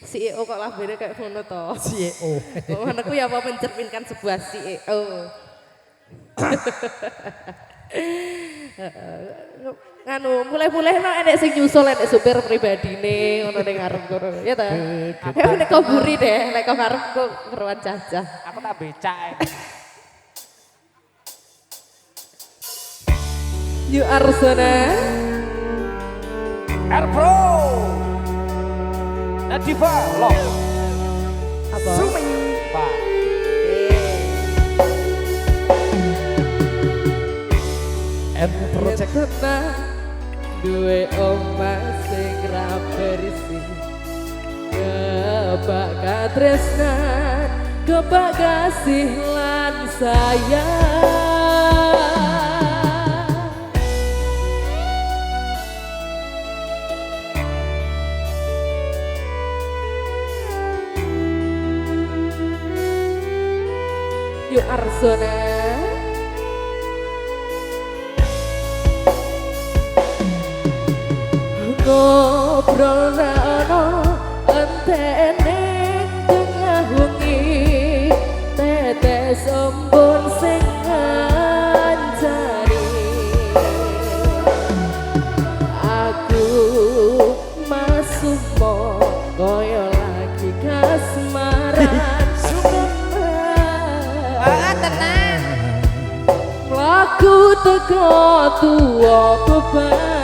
CEO kok lambene kayak ngono to. CEO. Ngono ya apa mencerminkan sebuah CEO. Nganu mulai-mulai no enek sing nyusul enek supir pribadine ngono ning ngarep kono ya ta. Ya nek kok buri deh nek kok ngarep kok keruan cacah. Aku tak becak. You Arsona Airpro Nadifa Love apa? Sumi Pak M Project duwe omah sing ra bersih kebak katresnan kebak kasih lan sayang Yuk Arsona ngobrol rano entene tengah wengi tetes embun sing ngancani aku masumo koyo lagi kasmaran tenang mlaku teko tuwa beban